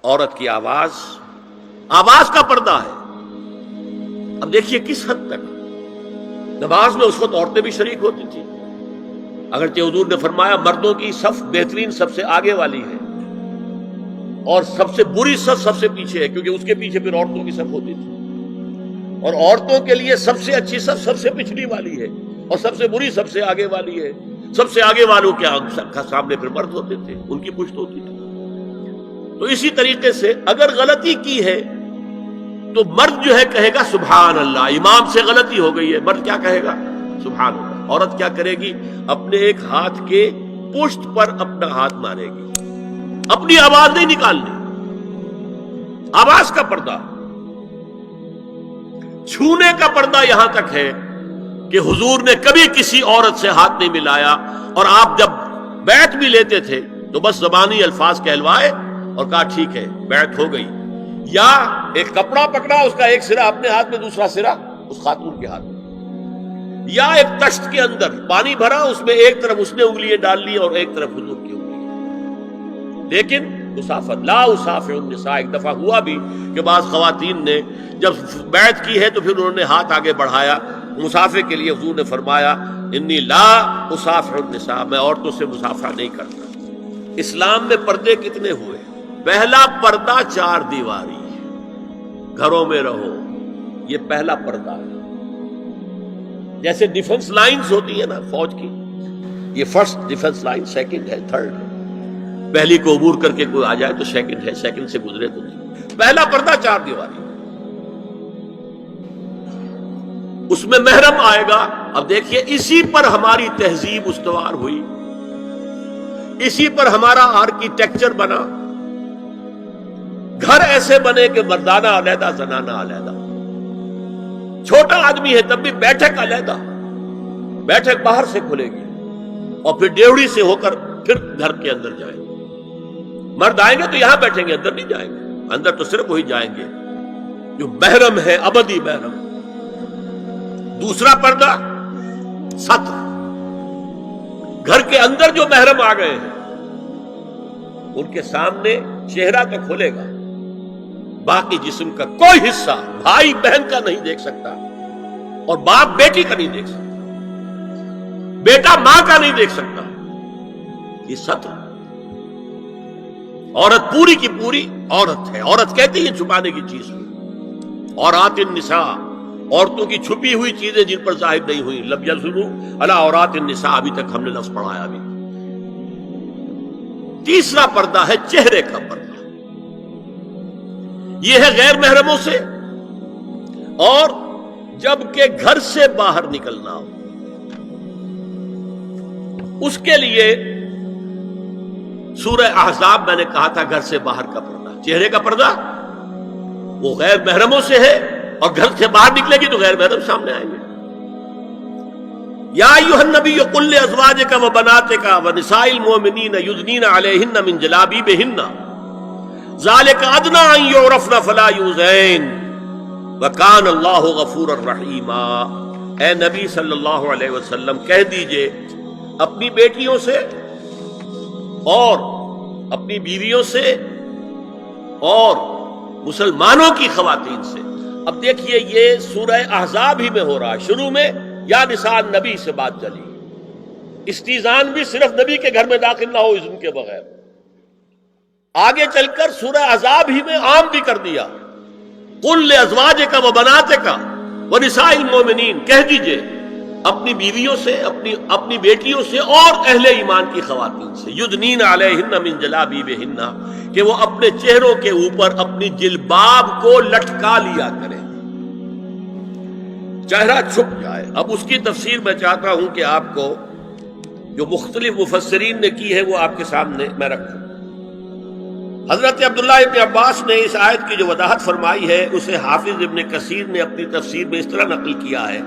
عورت کی آواز کا پردہ ہے. اب دیکھیے کس حد تک نماز میں اس وقت عورتیں بھی شریک ہوتی تھی، اگرچہ حضور نے فرمایا مردوں کی صف بہترین سب سے آگے والی ہے اور سب سے بری صف سب سے پیچھے ہے، کیونکہ اس کے پیچھے پھر عورتوں کی صف ہوتی تھی، اور عورتوں کے لیے سب سے اچھی صف سب سے پچھلی والی ہے اور سب سے بری سب سے آگے والی ہے. سب سے آگے والوں کے سامنے پھر مرد ہوتے تھے، ان کی پشت ہوتی تھی. تو اسی طریقے سے اگر غلطی کی ہے تو مرد جو ہے کہے گا سبحان اللہ. امام سے غلطی ہو گئی ہے، مرد کیا کہے گا؟ سبحان اللہ. عورت کیا کرے گی؟ اپنے ایک ہاتھ کے پشت پر اپنا ہاتھ مارے گی، اپنی آواز نہیں نکالنی. آواز کا پردہ، چھونے کا پردہ یہاں تک ہے کہ حضور نے کبھی کسی عورت سے ہاتھ نہیں ملایا، اور آپ جب بیعت بھی لیتے تھے تو بس زبانی الفاظ کہلوائے اور کہا ٹھیک ہے بیعت ہو گئی، یا ایک کپڑا پکڑا، اس کا ایک سرا اپنے ہاتھ میں دوسرا سرا اس خاتون کے ہاتھ میں، یا ایک تشت کے اندر پانی بھرا، اس میں ایک طرف اس نے انگلیاں ڈال لی اور ایک طرف حضور کی انگلیاں. لیکن مسافر لا اسافر النساء، ایک دفعہ ہوا بھی کہ بعض خواتین نے جب بیعت کی ہے تو پھر انہوں نے ہاتھ آگے بڑھایا مسافر کے لیے. حضور نے فرمایا انی لا اسافر النساء، میں عورتوں سے مسافرہ نہیں کرتا. اسلام میں پردے کتنے ہوئے؟ پہلا پردہ 4 دیواری، گھروں میں رہو، یہ پہلا پردہ ہے. جیسے ڈیفنس لائنز ہوتی ہے نا فوج کی، یہ فرسٹ ڈیفنس لائن، سیکنڈ ہے، تھرڈ ہے. پہلی کو عبور کر کے کوئی آ جائے تو سیکنڈ ہے، سیکنڈ سے گزرے تو نہیں. پہلا پردہ 4 دیواری، اس میں محرم آئے گا. اب دیکھیے اسی پر ہماری تہذیب استوار ہوئی، اسی پر ہمارا آرکیٹیکچر بنا. گھر ایسے بنے کہ مردانہ علیحدہ زنانہ علیحدہ. چھوٹا آدمی ہے تب بھی بیٹھک علیحدہ، بیٹھک باہر سے کھلے گی اور پھر ڈیوڑی سے ہو کر پھر گھر کے اندر جائیں گے. مرد آئیں گے تو یہاں بیٹھیں گے، اندر نہیں جائیں گے. اندر تو صرف وہی جائیں گے جو محرم ہے، ابدی محرم. دوسرا پردہ ستر، گھر کے اندر جو محرم آ گئے ہیں ان کے سامنے چہرہ تو کھلے گا، باقی جسم کا کوئی حصہ بھائی بہن کا نہیں دیکھ سکتا، اور باپ بیٹی کا نہیں دیکھ سکتا، بیٹا ماں کا نہیں دیکھ سکتا. یہ ستر. عورت پوری کی پوری عورت ہے. عورت کہتی ہے چھپانے کی چیز کو. عورات النساء، عورتوں کی چھپی ہوئی چیزیں جن پر ظاہر نہیں ہوئی. لم یظہروا علی عورات النساء، ابھی تک ہم نے لفظ پڑھایا. ابھی تیسرا پردہ ہے چہرے کا پردہ. یہ ہے غیر محرموں سے، اور جب کہ گھر سے باہر نکلنا ہو اس کے لیے سورہ احزاب میں نے کہا تھا گھر سے باہر کا پردہ. چہرے کا پردہ وہ غیر محرموں سے ہے، اور گھر سے باہر نکلے گی تو غیر محرم سامنے آئیں گے. یا ایھا النبی قل لازواجک وبناتک ونساء المؤمنین یدنین علیہن من جلابیبہن ذالک ادنی ان یعرفن فلا یؤذین وکان اللہ غفورا رحیما. اے نبی صلی اللہ علیہ وسلم کہہ دیجئے اپنی بیٹیوں سے اور اپنی بیویوں سے اور مسلمانوں کی خواتین سے. اب دیکھیے یہ سورہ احزاب ہی میں ہو رہا ہے. شروع میں یا نساء نبی سے بات چلی، استیزان بھی صرف نبی کے گھر میں داخل نہ ہو اذن کے بغیر. آگے چل کر سورہ احزاب ہی میں عام بھی کر دیا. قل لازواجک وبناتک ونساء المؤمنین، کہہ دیجئے اپنی بیویوں سے، اپنی بیٹیوں سے اور اہل ایمان کی خواتین سے، یدنین علیہن من جلابیبہن، کہ وہ اپنے چہروں کے اوپر اپنی جلباب کو لٹکا لیا کریں، چہرہ چھپ جائے. اب اس کی تفسیر میں چاہتا ہوں کہ آپ کو جو مختلف مفسرین نے کی ہے وہ آپ کے سامنے میں رکھوں. حضرت عبداللہ ابن عباس نے اس آیت کی جو وضاحت فرمائی ہے اسے حافظ ابن کثیر نے اپنی تفسیر میں اس طرح نقل کیا ہے.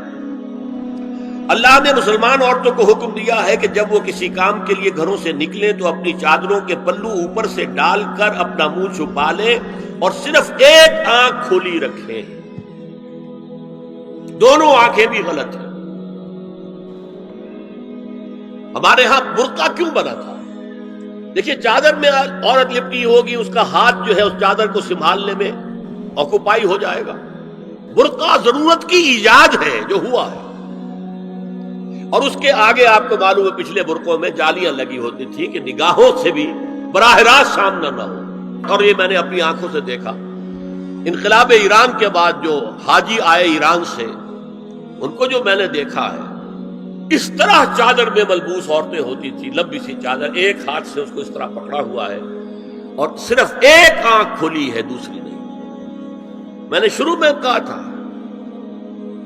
اللہ نے مسلمان عورتوں کو حکم دیا ہے کہ جب وہ کسی کام کے لیے گھروں سے نکلیں تو اپنی چادروں کے پلو اوپر سے ڈال کر اپنا منہ چھپا لیں اور صرف ایک آنکھ کھلی رکھیں. دونوں آنکھیں بھی غلط ہیں. ہمارے ہاں برقع کیوں بنا تھا؟ دیکھیے چادر میں عورت لپٹی ہوگی، اس کا ہاتھ جو ہے اس چادر کو سنبھالنے میں آکوپائی ہو جائے گا۔ برقع ضرورت کی ایجاد ہے جو ہوا ہے، اور اس کے آگے آپ کو معلوم ہے پچھلے برقعوں میں جالیاں لگی ہوتی تھی کہ نگاہوں سے بھی براہ راست سامنا نہ ہو، اور یہ میں نے اپنی آنکھوں سے دیکھا۔ انقلاب ایران کے بعد جو حاجی آئے ایران سے، ان کو جو میں نے دیکھا ہے، اس طرح چادر میں ملبوس عورتیں ہوتی تھی، لمبی سی چادر، ایک ہاتھ سے اس کو اس طرح پکڑا ہوا ہے، اور صرف ایک آنکھ کھلی ہے، دوسری نہیں۔ میں نے شروع میں کہا تھا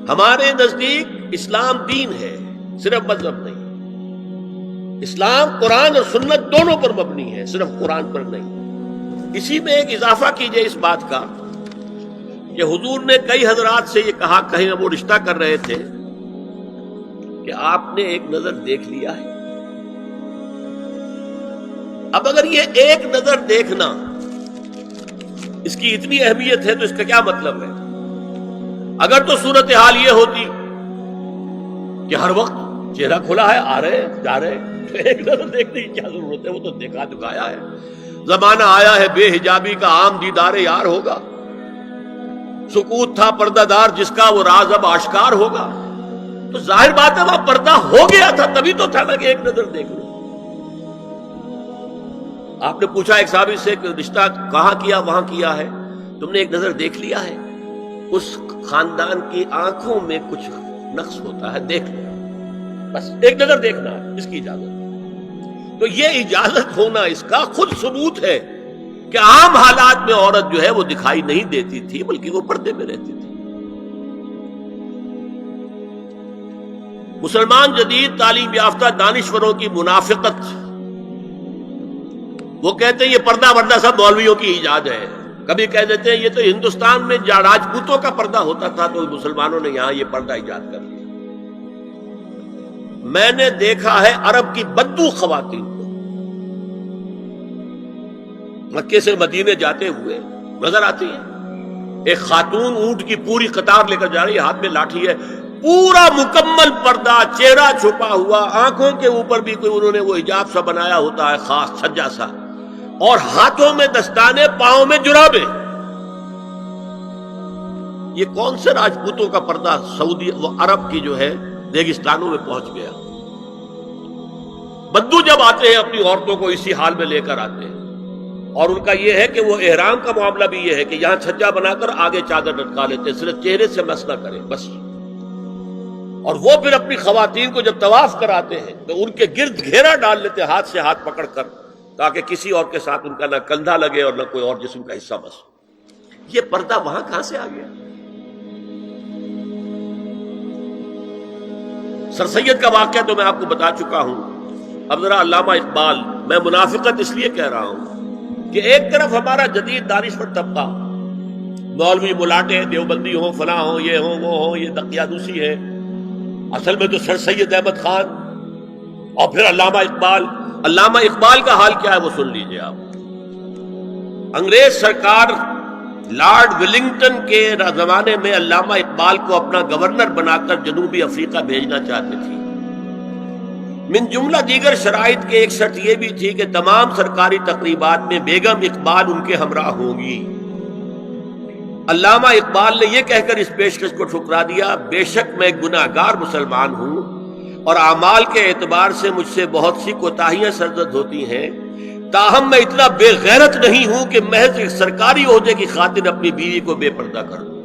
ہمارے نزدیک اسلام دین ہے، صرف مذہب نہیں۔ اسلام قرآن اور سنت دونوں پر مبنی ہے، صرف قرآن پر نہیں۔ اسی میں ایک اضافہ کیجئے اس بات کا کہ حضور نے کئی حضرات سے یہ کہا، کہیں وہ رشتہ کر رہے تھے، کہ آپ نے ایک نظر دیکھ لیا ہے۔ اب اگر یہ ایک نظر دیکھنا اس کی اتنی اہمیت ہے تو اس کا کیا مطلب ہے؟ اگر تو صورتحال یہ ہوتی کہ ہر وقت چہرہ کھلا ہے، آ رہے جا رہے، تو ایک نظر دیکھنے کی کیا ضرورت ہے؟ وہ تو دیکھا دکھایا ہے۔ زمانہ آیا ہے بے حجابی کا، عام دیدار یار ہوگا۔ سکوت تھا پردہ دار جس کا، وہ راز اب آشکار ہوگا۔ تو ظاہر بات ہے وہاں پردہ ہو گیا تھا، تبھی تو تھا نا کہ ایک نظر دیکھ لو۔ آپ نے پوچھا ایک صحابی سے کہ رشتہ کہاں کیا؟ وہاں کیا ہے۔ تم نے ایک نظر دیکھ لیا ہے؟ اس خاندان کی آنکھوں میں کچھ نقص ہوتا ہے، دیکھ لو، بس ایک نظر دیکھنا ہے، اس کی اجازت۔ تو یہ اجازت ہونا اس کا خود ثبوت ہے کہ عام حالات میں عورت جو ہے وہ دکھائی نہیں دیتی تھی، بلکہ وہ پردے میں رہتی تھی۔ مسلمان جدید تعلیم یافتہ دانشوروں کی منافقت، وہ کہتے ہیں یہ پردہ وردہ سب مولویوں کی ایجاد ہے۔ کبھی کہہ دیتے ہیں یہ تو ہندوستان میں راجپوتوں کا پردہ ہوتا تھا، تو مسلمانوں نے یہاں یہ پردہ ایجاد کر لیا۔ میں نے دیکھا ہے عرب کی بدو خواتین کو مکے سے مدینے جاتے ہوئے نظر آتی ہے۔ ایک خاتون اونٹ کی پوری قطار لے کر جا رہی ہے، ہاتھ میں لاٹھی ہے، پورا مکمل پردہ، چہرہ چھپا ہوا، آنکھوں کے اوپر بھی کوئی انہوں نے وہ حجاب سا بنایا ہوتا ہے، خاص چھجا سا، اور ہاتھوں میں دستانے، پاؤں میں جرابیں۔ یہ کون سے راجپوتوں کا پردہ سعودی و عرب کی جو ہے ریگستانوں میں پہنچ گیا؟ بدو جب آتے ہیں اپنی عورتوں کو اسی حال میں لے کر آتے ہیں، اور ان کا یہ ہے کہ وہ احرام کا معاملہ بھی یہ ہے کہ یہاں چھجا بنا کر آگے چادر لٹکا لیتے ہیں، صرف چہرے سے مس نہ کریں بس۔ اور وہ پھر اپنی خواتین کو جب طواف کراتے ہیں تو ان کے گرد گھیرا ڈال لیتے ہیں، ہاتھ سے ہاتھ پکڑ کر، تاکہ کسی اور کے ساتھ ان کا نہ کندھا لگے اور نہ کوئی اور جسم کا حصہ بس۔ یہ پردہ وہاں کہاں سے آ گیا؟ سر سید کا واقعہ تو میں آپ کو بتا چکا ہوں۔ اب ذرا علامہ اقبال، میں منافقت اس لیے کہہ رہا ہوں کہ ایک طرف ہمارا جدید دانشور طبقہ، مولوی ملاٹے دیوبندی ہوں، فلاں ہوں، یہ ہوں وہ ہوں، یہ دقیانوسی ہے، اصل میں تو سر سید احمد خان، اور پھر علامہ اقبال۔ علامہ اقبال کا حال کیا ہے وہ سن لیجئے آپ۔ انگریز سرکار لارڈ ولنگٹن کے زمانے میں علامہ اقبال کو اپنا گورنر بنا کر جنوبی افریقہ بھیجنا چاہتے تھی۔ من جملہ دیگر شرائط کے ایک شرط یہ بھی تھی کہ تمام سرکاری تقریبات میں بیگم اقبال ان کے ہمراہ ہوں گی۔ علامہ اقبال نے یہ کہہ کر اس پیشکش کو ٹھکرا دیا، بے شک میں گناہگار مسلمان ہوں اور اعمال کے اعتبار سے مجھ سے بہت سی کوتاہیاں سرزد ہوتی ہیں، تاہم میں اتنا بے غیرت نہیں ہوں کہ محض ایک سرکاری عہدے کی خاطر اپنی بیوی کو بے پردہ کر دوں۔